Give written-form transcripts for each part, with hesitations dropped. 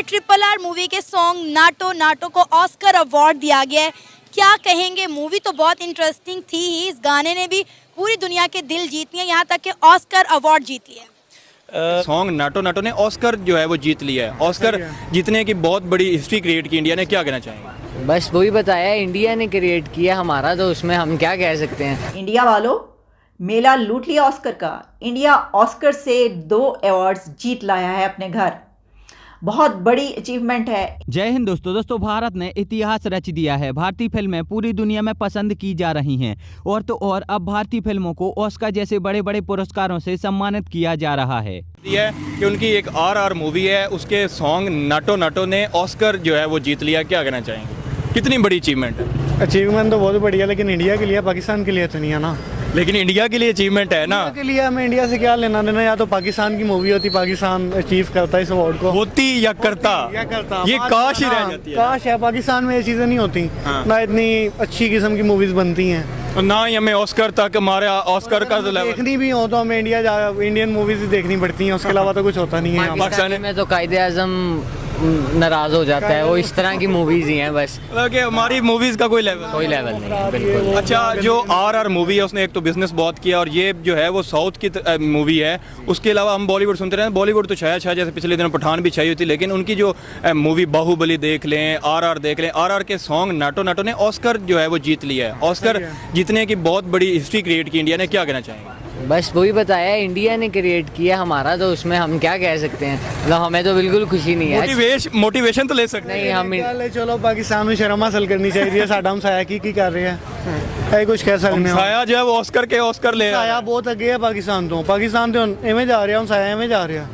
है RRR movie के song NATO NATO को ऑस्कर अवार्ड दिया गया है। क्या कहेंगे, मूवी तो बहुत इंटरेस्टिंग थी ही, इस गाने ने भी पूरी दुनिया के दिल जीत लिए, यहाँ तक कि ऑस्कर अवार्ड जीत लिया। सॉन्ग नाटो नाटो ने ऑस्कर जो है वो जीत लिया है। ऑस्कर जीतने की बहुत बड़ी हिस्ट्री क्रिएट की इंडिया ने। क्या कहना चाहेंगे? बस वही बताया, इंडिया ने क्रिएट किया हमारा, तो उसमें हम क्या कह सकते हैं। इंडिया वालों, मेला लूट लिया ऑस्कर का। इंडिया ऑस्कर से 2 अवार्ड्स जीत लाया है अपने घर। बहुत बड़ी अचीवमेंट है। जय हिंद दोस्तों, भारत ने इतिहास रच दिया है। भारतीय फिल्में पूरी दुनिया में पसंद की जा रही हैं और तो और अब भारतीय फिल्मों को ऑस्कर जैसे बड़े बड़े पुरस्कारों से सम्मानित किया जा रहा है। ये कि उनकी एक RRR मूवी है, उसके सॉन्ग नाटो नाटो ने ऑस्कर जो है वो जीत लिया। क्या कहना चाहेंगे, कितनी बड़ी अचीवमेंट है? अचीवमेंट तो बहुत बढ़िया, लेकिन इंडिया के लिए, पाकिस्तान के लिए तो नहीं है ना। लेकिन इंडिया के लिए अचीवमेंट है ना। इंडिया के लिए हमें इंडिया से क्या लेना देना? या तो पाकिस्तान की मूवी होती, पाकिस्तान अचीव करता इस अवार्ड को, होती या करता, ये काश ही रह जाती है। काश है, पाकिस्तान में ये चीज़ें नहीं होती। ना इतनी अच्छी किस्म की मूवीज बनती हैं, और ना ही हमें ऑस्कर तक, हमारे ऑस्कर का तो लेवल देखनी भी हो तो हमें इंडियन मूवीज देखनी पड़ती हैं, उसके अलावा तो कुछ होता नहीं है। पाकिस्तान में तो कायदे आज़म नाराज हो जाता है, वो इस तरह की मूवीज ही हैं बस। मतलब कि हमारी मूवीज का कोई लेवल नहीं है, बिल्कुल। अच्छा, जो RRR मूवी है उसने एक तो बिजनेस बहुत किया, और ये जो है वो साउथ की मूवी है। उसके अलावा हम बॉलीवुड सुनते रहे, बॉलीवुड तो छाया जैसे पिछले दिनों पठान भी छाई हुई थी, लेकिन उनकी जो मूवी बाहुबली देख लें, RRR देख लें, RRR के सॉन्ग नाटो नाटो ने ऑस्कर जो है वो जीत लिया है। ऑस्कर जीतने की बहुत बड़ी हिस्ट्री क्रिएट की इंडिया ने। क्या कहना चाहेंगे? बस वही बताया, इंडिया ने क्रिएट किया हमारा, तो उसमें हम क्या कह सकते हैं। मतलब हमें तो बिल्कुल खुशी नहीं है। मोटिवेशन तो ले सकते नहीं, हम चलो पाकिस्तान में शर्म हासिल करनी चाहिए। साडा हम साया की कर रहे हैं, कुछ कह सकते हैं। साया जो है वो ऑस्कर के ऑस्कर ले साया बहुत अगे है पाकिस्तान तो इवें जा रहा, हम साया इवें जा रहा।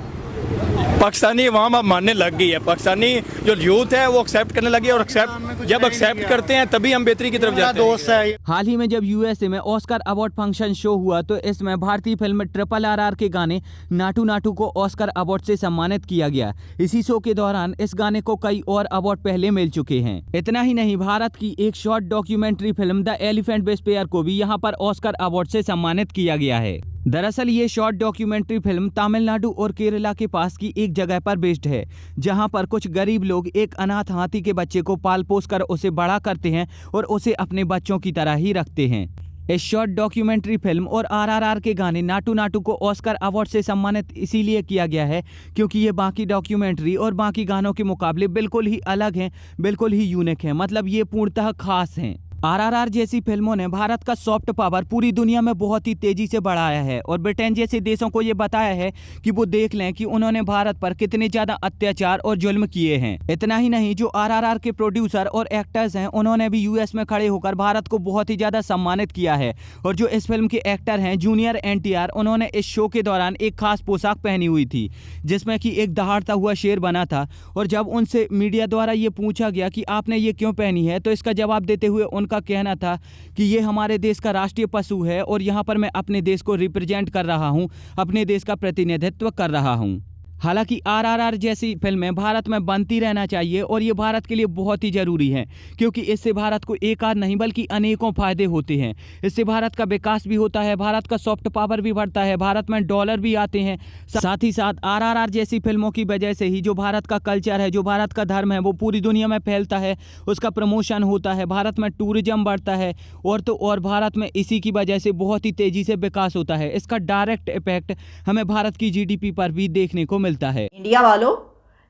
पाकिस्तानी वहाँ अब मानने लग गई है। पाकिस्तानी जो यूथ है वो एक्सेप्ट करने लगी है, और जब एक्सेप्ट करते हैं तभी हम बेहतरी की तरफ जाते हैं। दोस्त है। हाल ही में जब USA में ऑस्कर अवार्ड फंक्शन शो हुआ तो इसमें भारतीय फिल्म RRR के गाने नाटू नाटू को ऑस्कर अवार्ड से सम्मानित किया गया। इसी शो के दौरान इस गाने को कई और अवार्ड पहले मिल चुके हैं। इतना ही नहीं, भारत की एक short documentary film the elephant whisperer को भी यहाँ पर ऑस्कर अवार्ड से सम्मानित किया गया है। दरअसल ये शॉर्ट डॉक्यूमेंट्री फिल्म तमिलनाडु और केरला के पास की एक जगह पर बेस्ड है, जहां पर कुछ गरीब लोग एक अनाथ हाथी के बच्चे को पाल पोस कर उसे बड़ा करते हैं और उसे अपने बच्चों की तरह ही रखते हैं। इस शॉर्ट डॉक्यूमेंट्री फिल्म और RRR के गाने नाटू नाटू को ऑस्कर अवार्ड से सम्मानित इसीलिए किया गया है क्योंकि ये बाकी डॉक्यूमेंट्री और बाकी गानों के मुकाबले बिल्कुल ही अलग हैं, बिल्कुल ही यूनिक हैं। मतलब ये पूर्णतः खास हैं। RRR जैसी फिल्मों ने भारत का सॉफ्ट पावर पूरी दुनिया में बहुत ही तेजी से बढ़ाया है और ब्रिटेन जैसे देशों को ये बताया है कि वो देख लें कि उन्होंने भारत पर कितने ज्यादा अत्याचार और जुल्म किए हैं। इतना ही नहीं, जो RRR के प्रोड्यूसर और एक्टर्स हैं उन्होंने भी US में खड़े होकर भारत को बहुत ही ज्यादा सम्मानित किया है। और जो इस फिल्म के एक्टर हैं जूनियर NTR, उन्होंने इस शो के दौरान एक खास पोशाक पहनी हुई थी जिसमें कि एक दहाड़ता हुआ शेर बना था। और जब उनसे मीडिया द्वारा ये पूछा गया कि आपने ये क्यों पहनी है, तो इसका जवाब देते हुए का कहना था कि ये हमारे देश का राष्ट्रीय पशु है और यहाँ पर मैं अपने देश को रिप्रेजेंट कर रहा हूँ, अपने देश का प्रतिनिधित्व कर रहा हूँ। हालांकि RRR जैसी फिल्में भारत में बनती रहना चाहिए और ये भारत के लिए बहुत ही ज़रूरी है क्योंकि इससे भारत को एक आध नहीं बल्कि अनेकों फ़ायदे होते हैं। इससे भारत का विकास भी होता है, भारत का सॉफ्ट पावर भी बढ़ता है, भारत में डॉलर भी आते हैं। साथ ही साथ RRR जैसी फिल्मों की वजह से ही जो भारत का कल्चर है, जो भारत का धर्म है, वो पूरी दुनिया में फैलता है, उसका प्रमोशन होता है, भारत में टूरिज्म बढ़ता है और तो और भारत में इसी की वजह से बहुत ही तेज़ी से विकास होता है। इसका डायरेक्ट इफेक्ट हमें भारत की GDP पर भी देखने को मिलता है। इंडिया वालों,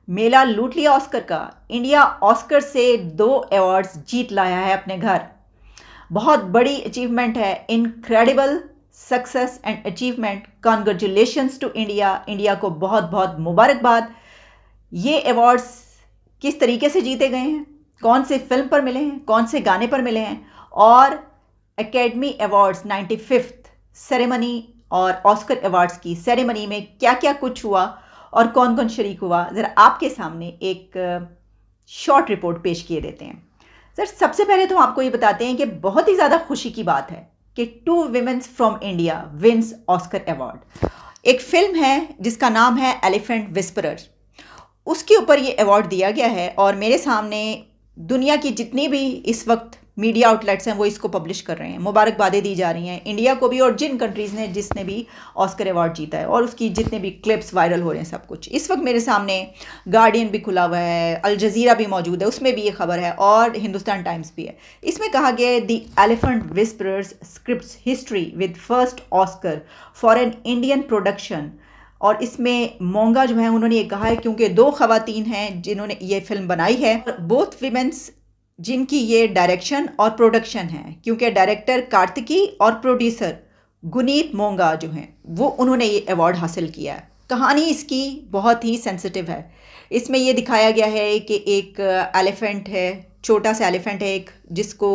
मेला लूट लिया ऑस्कर का। इंडिया ऑस्कर से 2 अवार्ड्स जीत लाया है अपने घर। बहुत बड़ी अचीवमेंट है। Incredible success and achievement. Congratulations to India. India को बहुत बहुत मुबारकबाद। ये अवार्ड्स किस तरीके से जीते गए हैं, कौन से फिल्म पर मिले हैं, कौन से गाने पर मिले हैं, और एकेडमी अवार्ड्स 95th सेरेमनी और ऑस्कर अवार्ड्स की सेरेमनी में क्या क्या कुछ हुआ और कौन कौन शरीक हुआ, ज़रा आपके सामने एक शॉर्ट रिपोर्ट पेश किए देते हैं। सर, सबसे पहले तो आपको ये बताते हैं कि बहुत ही ज़्यादा खुशी की बात है कि 2 women's from India wins Oscar award. एक फिल्म है जिसका नाम है एलिफेंट विस्परर, उसके ऊपर ये अवार्ड दिया गया है। और मेरे सामने दुनिया की जितनी भी इस वक्त मीडिया आउटलेट्स हैं वो इसको पब्लिश कर रहे हैं, मुबारकबादें दी जा रही हैं इंडिया को भी और जिन कंट्रीज़ ने जिसने भी ऑस्कर अवार्ड जीता है, और उसकी जितने भी क्लिप्स वायरल हो रहे हैं सब कुछ। इस वक्त मेरे सामने गार्डियन भी खुला हुआ है, अल जज़ीरा भी मौजूद है, उसमें भी ये खबर है, और हिंदुस्तान टाइम्स भी है। इसमें कहा गया है the elephant whisperers scripts history with first Oscar for an Indian production. और इसमें मोंगा जो है उन्होंने ये कहा है क्योंकि 2 ख़वातीन हैं जिन्होंने ये फिल्म बनाई है, बोथ विमेंस जिनकी ये डायरेक्शन और प्रोडक्शन है, क्योंकि डायरेक्टर कार्तिकी और प्रोड्यूसर गुनीत मोंगा जो हैं वो उन्होंने ये अवार्ड हासिल किया है। कहानी इसकी बहुत ही सेंसिटिव है। इसमें ये दिखाया गया है कि एक एलिफेंट है, छोटा सा एलिफेंट है एक, जिसको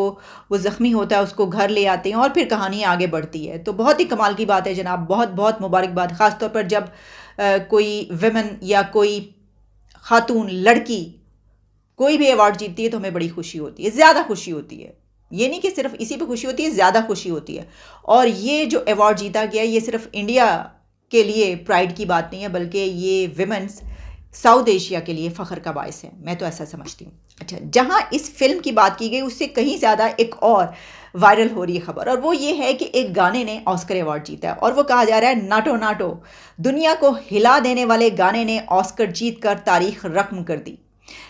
वो ज़ख्मी होता है, उसको घर ले आते हैं और फिर कहानी आगे बढ़ती है। तो बहुत ही कमाल की बात है जनाब, बहुत बहुत मुबारकबाद। ख़ास तौर पर जब कोई विमेन या कोई खातून लड़की कोई भी अवार्ड जीतती है तो हमें बड़ी खुशी होती है, ज़्यादा खुशी होती है। ये नहीं कि सिर्फ इसी पे खुशी होती है, ज़्यादा खुशी होती है। और ये जो अवार्ड जीता गया ये सिर्फ इंडिया के लिए प्राइड की बात नहीं है, बल्कि ये विमेंस साउथ एशिया के लिए फ़ख्र का बायस है, मैं तो ऐसा समझती हूँ। अच्छा, जहाँ इस फिल्म की बात की गई उससे कहीं ज़्यादा एक और वायरल हो रही है खबर, और वो ये है कि एक गाने ने ऑस्कर अवार्ड जीता है, और वो कहा जा रहा है नाटो नाटो, दुनिया को हिला देने वाले गाने ने ऑस्कर जीत कर तारीख रकम कर दी।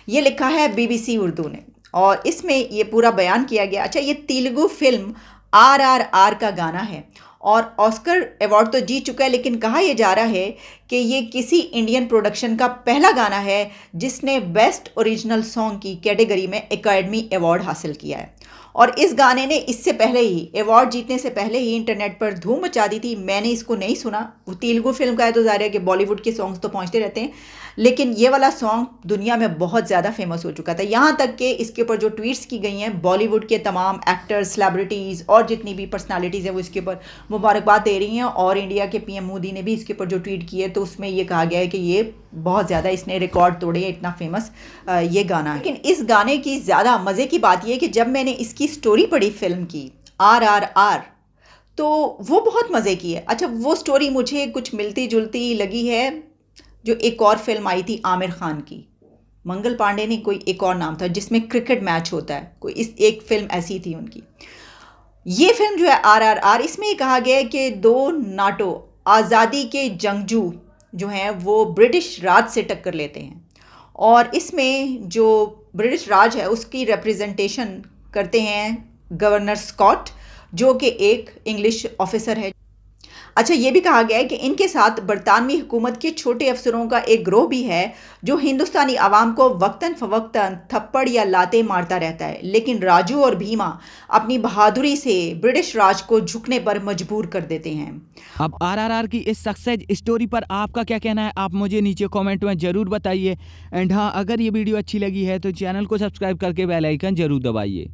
ये लिखा है BBC उर्दू ने, और इसमें ये पूरा बयान किया गया। अच्छा, ये तेलुगु फिल्म RRR का गाना है और ऑस्कर अवार्ड तो जीत चुका है, लेकिन कहा यह जा रहा है कि ये किसी इंडियन प्रोडक्शन का पहला गाना है जिसने बेस्ट ओरिजिनल सॉन्ग की कैटेगरी में एकेडमी अवार्ड हासिल किया है। और इस गाने ने इससे पहले ही, अवार्ड जीतने से पहले ही इंटरनेट पर धूम मचा दी थी। मैंने इसको नहीं सुना, वो तेलुगु फिल्म का है तो ज़ाहिर है कि बॉलीवुड के सॉन्ग्स तो पहुंचते रहते हैं, लेकिन ये वाला सॉन्ग दुनिया में बहुत ज़्यादा फेमस हो चुका था। यहाँ तक कि इसके ऊपर जो ट्वीट्स की गई हैं, बॉलीवुड के तमाम एक्टर्स, सेलिब्रिटीज़ और जितनी भी पर्सनालिटीज़ हैं वो इसके ऊपर मुबारकबाद दे रही हैं। और इंडिया के PM मोदी ने भी इसके ऊपर जो ट्वीट किए तो उसमें ये कहा गया है कि ये बहुत ज़्यादा इसने रिकॉर्ड तोड़े, इतना फेमस ये गाना है। लेकिन इस गाने की ज़्यादा मज़े की बात यह कि जब मैंने इसकी स्टोरी पढ़ी फिल्म की RRR, तो वो बहुत मज़े की है। अच्छा, वो स्टोरी मुझे कुछ मिलती जुलती लगी है जो एक और फिल्म आई थी आमिर खान की, मंगल पांडे ने कोई एक और नाम था, जिसमें क्रिकेट मैच होता है, कोई इस एक फिल्म ऐसी थी उनकी। ये फिल्म जो है RRR, इसमें ये कहा गया है कि 2 नाटो आज़ादी के जंगजू जो हैं वो ब्रिटिश राज से टक्कर लेते हैं, और इसमें जो ब्रिटिश राज है उसकी रिप्रेजेंटेशन करते हैं गवर्नर स्कॉट, जो कि एक इंग्लिश ऑफिसर है। अच्छा, ये भी कहा गया है कि इनके साथ बरतानवी हुकूमत के छोटे अफसरों का एक ग्रोह भी है जो हिंदुस्तानी आवाम को वक्तन फ़वक्तन थप्पड़ या लाते मारता रहता है, लेकिन राजू और भीमा अपनी बहादुरी से ब्रिटिश राज को झुकने पर मजबूर कर देते हैं। अब RRR की इस सक्सेस स्टोरी पर आपका क्या कहना है, आप मुझे नीचे कमेंट में ज़रूर बताइए। एंड हाँ, अगर ये वीडियो अच्छी लगी है तो चैनल को सब्सक्राइब करके बेल आइकन ज़रूर दबाइए।